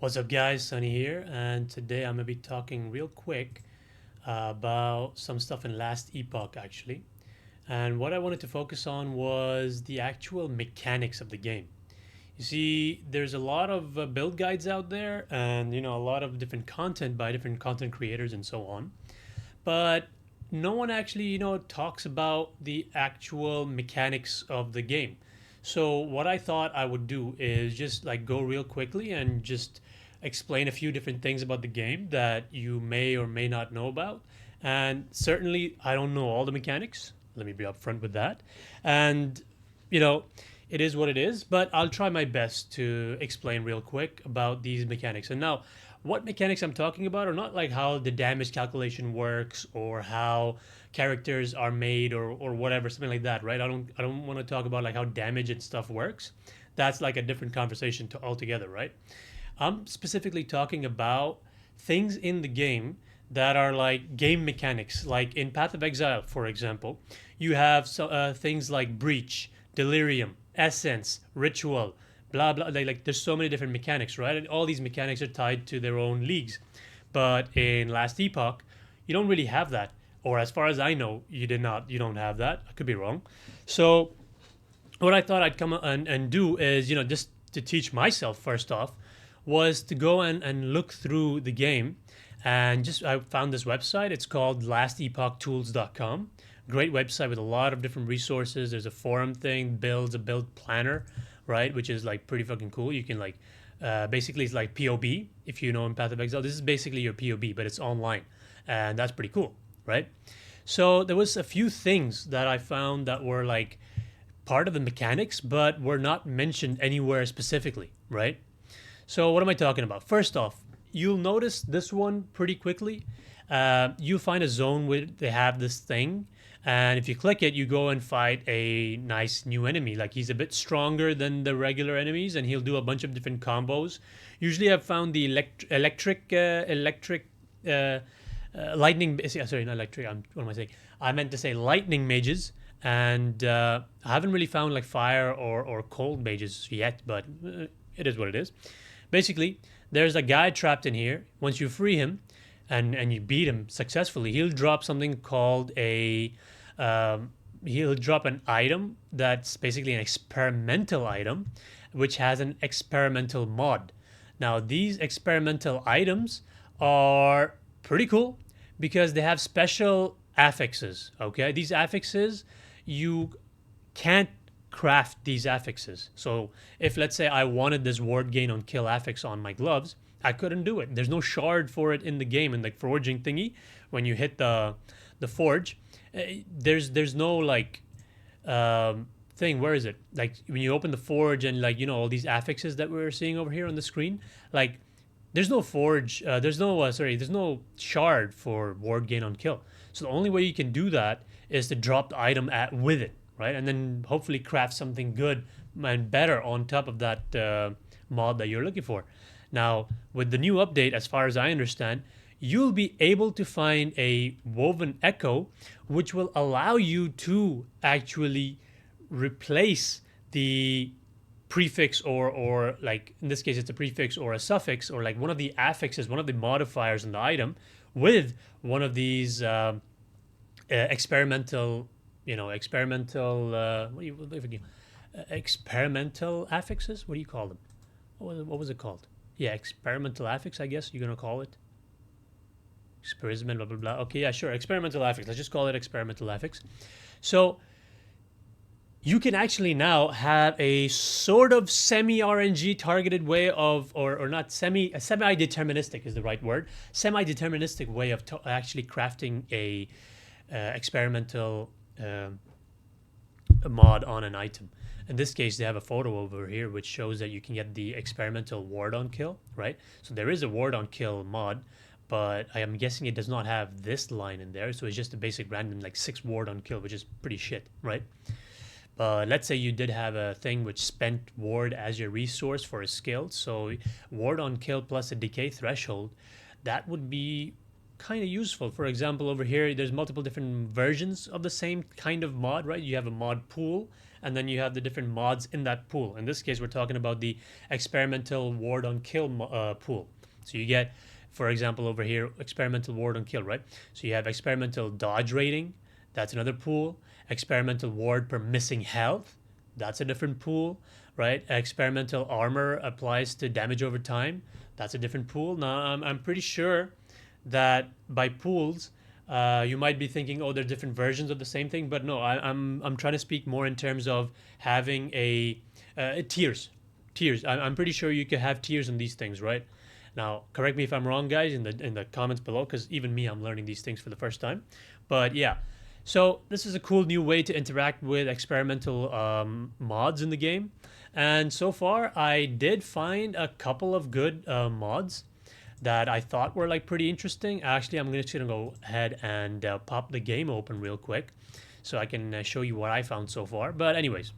What's up, guys? Sunny here, and today I'm gonna be talking real quick about some stuff in last Epoch, actually. And what I wanted to focus on was the actual mechanics of the game. You see, there's a lot of build guides out there, and a lot of different content by different content creators and so on. But no one actually, talks about the actual mechanics of the game. So what I thought I would do is just like go real quickly and just explain a few different things about the game that you may or may not know about. And certainly I don't know all the mechanics. Let me be upfront with that. And you know, it is what it is, but I'll try my best to explain real quick about these mechanics. And now, what mechanics I'm talking about are not like how the damage calculation works or how characters are made or whatever, something like that, right? I don't want to talk about like how damage and stuff works. That's like a different conversation to altogether, right? I'm specifically talking about things in the game that are like game mechanics. Like in Path of Exile, for example, you have things like Breach, Delirium, Essence, Ritual, blah blah. Like there's so many different mechanics, right? And all these mechanics are tied to their own leagues. But in Last Epoch, you don't really have that, or as far as I know, you did not. You don't have that. I could be wrong. So what I thought I'd come and do is, just to teach myself first off, was to go and look through the game. And just I found this website. It's called lastepochtools.com. Great website with a lot of different resources. There's a forum thing, builds a build planner, right? Which is like pretty fucking cool. You can like, basically it's like POB, if you know in Path of Exile. This is basically your POB, but it's online. And that's pretty cool, right? So there was a few things that I found that were like part of the mechanics, but were not mentioned anywhere specifically, right? So what am I talking about? First off, you'll notice this one pretty quickly. You find a zone where they have this thing, and if you click it, you go and fight a nice new enemy. Like he's a bit stronger than the regular enemies, and he'll do a bunch of different combos. Usually, I've found the lightning. Sorry, not electric. What am I saying? I meant to say lightning mages, and I haven't really found like fire or cold mages yet, but it is what it is. Basically, there's a guy trapped in here. Once you free him, and you beat him successfully, he'll drop something called a. He'll drop an item that's basically an experimental item, which has an experimental mod. Now, these experimental items are pretty cool because they have special affixes. Okay, these affixes you can't craft these affixes. So if let's say I wanted this ward gain on kill affix on my gloves, I couldn't do it. There's no shard for it in the game in the forging thingy. When you hit the forge, there's no like thing. Where is it? Like when you open the forge and like all these affixes that we're seeing over here on the screen, like there's no forge. There's no shard for ward gain on kill. So the only way you can do that is to drop the item at with it, right? And then hopefully craft something good and better on top of that mod that you're looking for. Now, with the new update, as far as I understand, you'll be able to find a woven echo, which will allow you to actually replace the prefix or like in this case it's a prefix or a suffix or like one of the affixes, one of the modifiers in the item with one of these experimental, experimental affixes. What do you call them? What was it called? Yeah, experimental affix, I guess you're gonna call it. Experiment, blah blah blah. Okay, yeah, sure. Experimental affix. Let's just call it experimental affix. So you can actually now have a sort of semi RNG targeted way of, or not semi deterministic is the right word. Semi deterministic way of actually crafting a experimental mod on an item. In this case, they have a photo over here which shows that you can get the experimental ward on kill, right? So there is a ward on kill mod, but I am guessing it does not have this line in there. So it's just a basic random like 6 ward on kill, which is pretty shit, right? Let's say you did have a thing which spent ward as your resource for a skill. So ward on kill plus a decay threshold, that would be kind of useful. For example, over here, there's multiple different versions of the same kind of mod, right? You have a mod pool and then you have the different mods in that pool. In this case, we're talking about the experimental ward on kill pool. So you get, for example, over here, experimental ward on kill, right? So you have experimental dodge rating, that's another pool. Experimental ward per missing health, that's a different pool, right? Experimental armor applies to damage over time, that's a different pool. Now, I'm pretty sure that by pools, you might be thinking, oh, they're different versions of the same thing, but no, I'm trying to speak more in terms of having a tiers. Tiers. I'm pretty sure you could have tiers in these things, right? Now, correct me if I'm wrong, guys, in the comments below, because even me, I'm learning these things for the first time. But yeah, so this is a cool new way to interact with experimental mods in the game, and so far I did find a couple of good mods that I thought were like pretty interesting. Actually, I'm just gonna go ahead and pop the game open real quick so I can show you what I found so far. But anyways,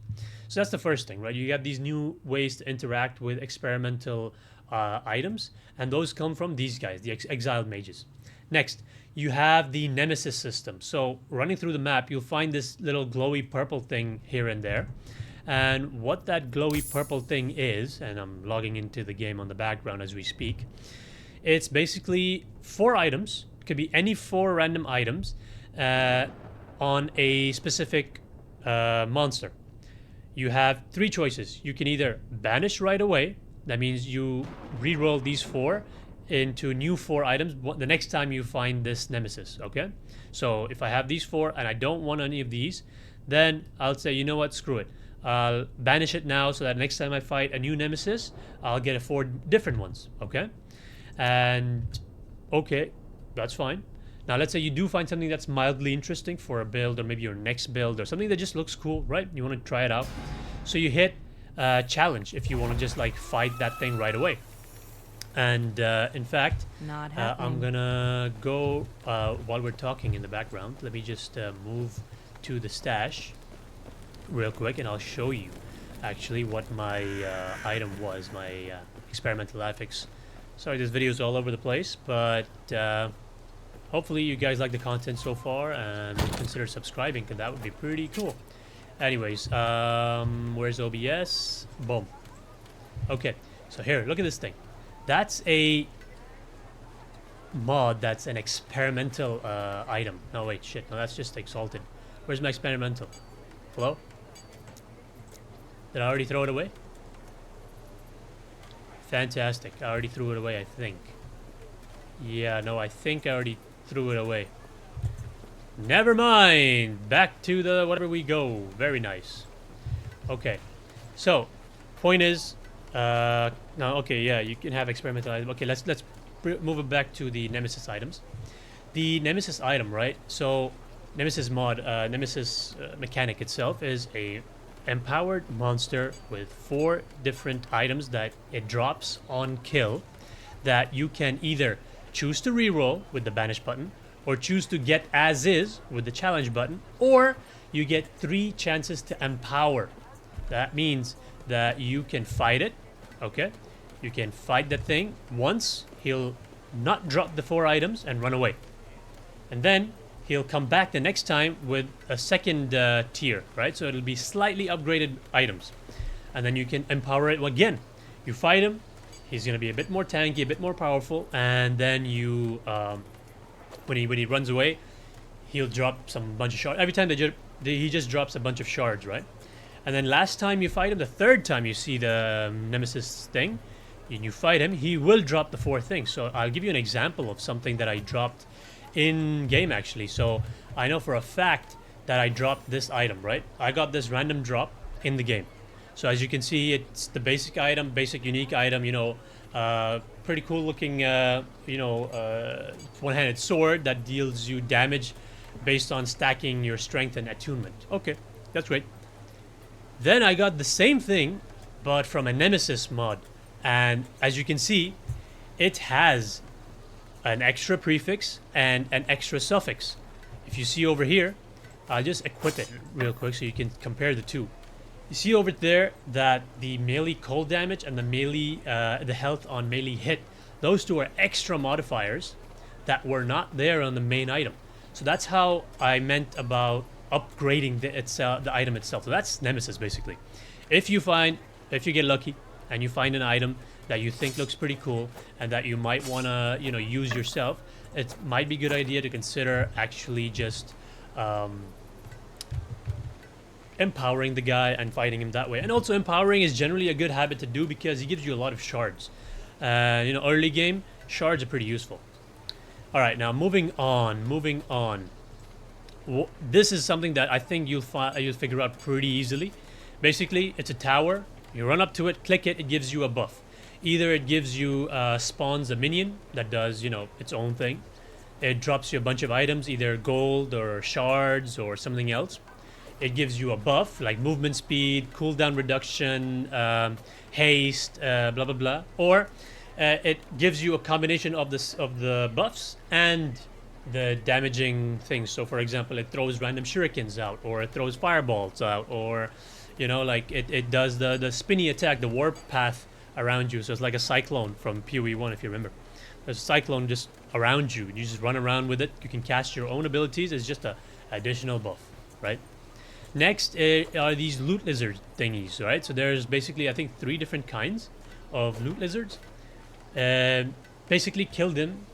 so that's the first thing, right? You got these new ways to interact with experimental items, and those come from these guys, the Exiled Mages. Next, you have the Nemesis system. So running through the map, you'll find this little glowy purple thing here and there. And what that glowy purple thing is, and I'm logging into the game on the background as we speak, it's basically 4 items. It could be any 4 random items on a specific monster. You have 3 choices. You can either banish right away. That means you re-roll these 4 into new 4 items the next time you find this nemesis, okay? So if I have these 4 and I don't want any of these, then I'll say, you know what, screw it. I'll banish it now so that next time I fight a new nemesis, I'll get 4 different ones, okay? And okay, that's fine. Now let's say you do find something that's mildly interesting for a build, or maybe your next build, or something that just looks cool, right? You want to try it out. So you hit challenge if you want to just like fight that thing right away. And in fact, I'm gonna go while we're talking in the background. Let me just move to the stash real quick, and I'll show you actually what my item was, my experimental affix. Sorry, this video is all over the place, but hopefully you guys like the content so far and consider subscribing, because that would be pretty cool. Anyways, where's OBS? Boom. Okay, so here, look at this thing. That's a mod, that's an experimental item. No, wait, shit, no, that's just exalted. Where's my experimental? Hello? Did I already throw it away? Fantastic, I already threw it away, I think. Yeah, no, I think I already threw it away. Never mind! Back to the whatever we go. Very nice. Okay, so, point is, now, okay, yeah, you can have experimental items. Okay, let's move it back to the Nemesis items. The Nemesis item, right? So, Nemesis mod, Nemesis mechanic itself is a empowered monster with 4 different items that it drops on kill, that you can either choose to reroll with the banish button, or choose to get as is with the challenge button, or you get 3 chances to empower. That means that you can fight it, okay? You can fight the thing once, he'll not drop the 4 items and run away. And then he'll come back the next time with a second tier, right? So it'll be slightly upgraded items. And then you can empower it again. You fight him, he's gonna be a bit more tanky, a bit more powerful, and then you, when he runs away, he'll drop some bunch of shards. Every time he just drops a bunch of shards, right? And then last time you fight him, the 3rd time you see the Nemesis thing, and you fight him, he will drop the 4th thing. So I'll give you an example of something that I dropped in game actually. So I know for a fact that I dropped this item, right? I got this random drop in the game. So as you can see, it's the basic item, basic unique item, you know, pretty cool looking, you know, one-handed sword that deals you damage based on stacking your strength and attunement. Okay, that's great. Then I got the same thing, but from a Nemesis mod. And as you can see, it has an extra prefix and an extra suffix. If you see over here, I'll just equip it real quick so you can compare the two. You see over there that the melee cold damage and the melee, the health on melee hit, those 2 are extra modifiers that were not there on the main item. So that's how I meant about upgrading the item itself. So that's Nemesis basically. If you get lucky and you find an item that you think looks pretty cool and that you might want to use yourself, it might be a good idea to consider actually just empowering the guy and fighting him that way. And also empowering is generally a good habit to do because he gives you a lot of shards. Early game shards are pretty useful. All right, now moving on. This is something that I think you'll figure out pretty easily. Basically, it's a tower. You run up to it, click it, it gives you a buff. Either it gives you spawns a minion that does its own thing. It drops you a bunch of items, either gold or shards or something else. It gives you a buff like movement speed, cooldown reduction, haste, blah blah blah. Or it gives you a combination of the buffs and the damaging things. So for example, it throws random shurikens out, or it throws fireballs out, or it does the spinny attack, the warp path around you. So it's like a cyclone from PoE 1, if you remember. There's a cyclone just around you. You just run around with it. You can cast your own abilities. It's just a additional buff, right? Next are these loot lizard thingies, right? So there's basically, I think, 3 different kinds of loot lizards. Basically kill them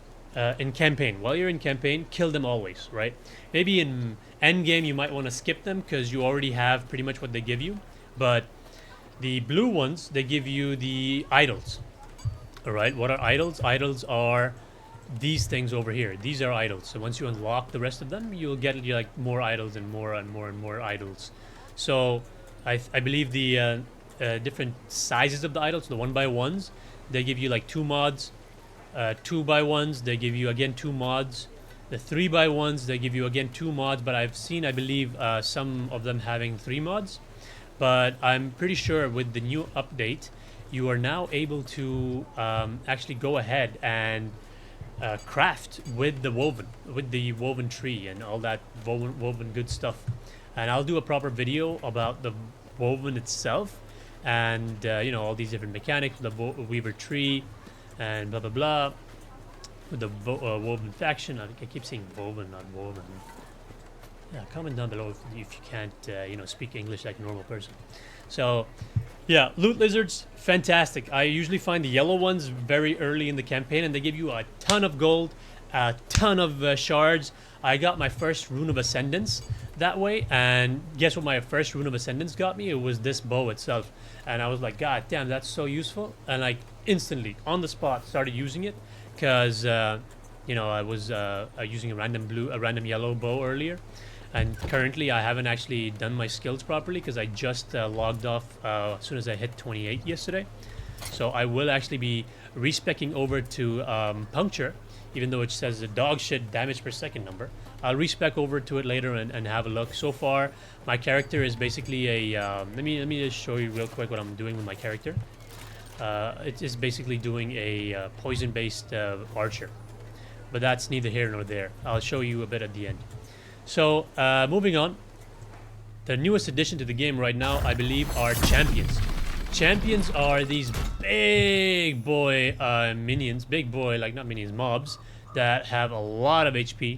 in campaign. While you're in campaign, kill them always, right? Maybe in end game you might want to skip them because you already have pretty much what they give you. But the blue ones, they give you the idols. All right, what are idols? Idols are these things over here. These are idols. So once you unlock the rest of them, you'll get like more idols and more and more and more idols. So I believe the different sizes of the idols, the 1x1s, they give you like 2 mods. 2x1s, they give you again 2 mods. The 3x1s, they give you again 2 mods, but I've seen, I believe, some of them having 3 mods. But I'm pretty sure with the new update, you are now able to actually go ahead and craft with the woven tree and all that woven good stuff. And I'll do a proper video about the woven itself and all these different mechanics, the weaver tree and blah blah blah, with the woven faction. I keep saying woven, not woven. Yeah, comment down below if you can't speak English like a normal person. So yeah, loot lizards, fantastic. I usually find the yellow ones very early in the campaign, and they give you a ton of gold, a ton of shards. I got my first Rune of Ascendance that way, and guess what my first Rune of Ascendance got me? It was this bow itself. And I was like, God damn, that's so useful. And like instantly, on the spot, started using it because, I was using a random yellow bow earlier. And currently I haven't actually done my skills properly because I just logged off as soon as I hit 28 yesterday. So I will actually be respecking over to Puncture, even though it says a dog shit damage per second number. I'll respec over to it later and have a look. So far, my character is basically a... let me just show you real quick what I'm doing with my character. It is basically doing a poison-based archer. But that's neither here nor there. I'll show you a bit at the end. So, moving on. The newest addition to the game right now, I believe, are champions. Champions are these big boy minions, not minions, mobs, that have a lot of HP.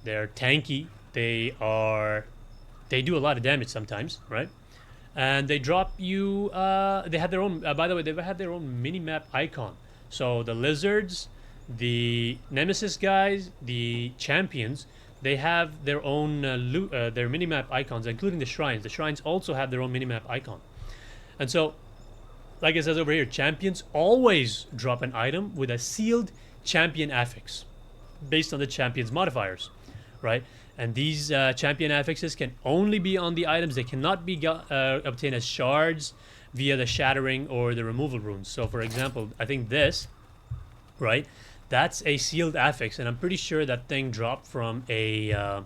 They're tanky. They do a lot of damage sometimes, right? And they drop you, they have their own, by the way, they've had their own mini-map icon. So the lizards, the Nemesis guys, the champions, they have their own their minimap icons, including the shrines. The shrines also have their own minimap icon. And so, like it says over here, champions always drop an item with a sealed champion affix based on the champion's modifiers, right? And these champion affixes can only be on the items. They cannot be obtained as shards via the shattering or the removal runes. So for example, I think this, right? That's a sealed affix, and I'm pretty sure that thing dropped from a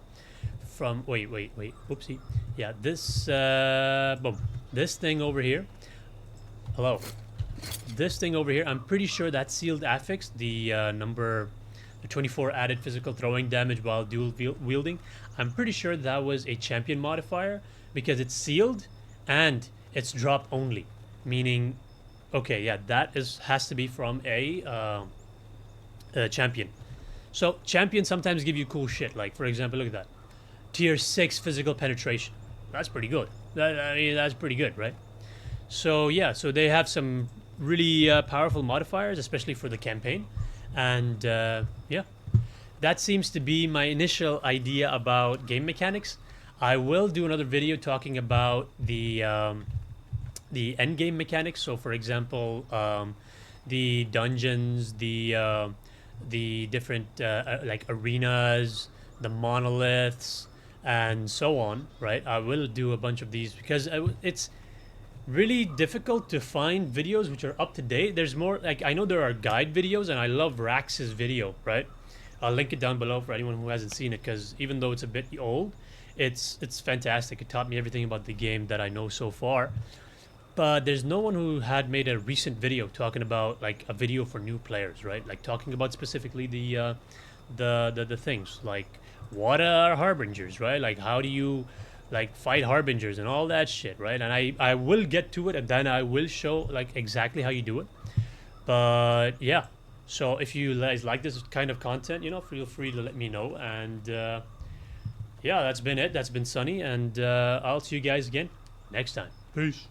wait, whoopsie. Yeah, this boom. This thing over here. Hello. This thing over here, I'm pretty sure that sealed affix, the 24 added physical throwing damage while dual wielding. I'm pretty sure that was a champion modifier because it's sealed and it's drop only. Meaning, okay, yeah, that has to be from a champion. So champions sometimes give you cool shit. Like for example, look at that. tier 6 physical penetration. That's pretty good. I mean, that's pretty good, right? So yeah, so they have some really powerful modifiers, especially for the campaign, and yeah, that seems to be my initial idea about game mechanics. I will do another video talking about the end game mechanics. So, for example, the dungeons, the different like arenas, the monoliths, and so on. Right? I will do a bunch of these because it's really difficult to find videos which are up to date. There's more like I know there are guide videos, and I love Rax's video. Right? I'll link it down below for anyone who hasn't seen it because even though it's a bit old, it's fantastic. It taught me everything about the game that I know so far. But there's no one who had made a recent video talking about like a video for new players, right? Like talking about specifically the things like what are harbingers, right? Like how do you like fight harbingers and all that shit, right? And I will get to it and then I will show like exactly how you do it. But yeah, so if you guys like this kind of content, you know, feel free to let me know. And yeah, that's been it. That's been Sunny, and I'll see you guys again next time. Peace.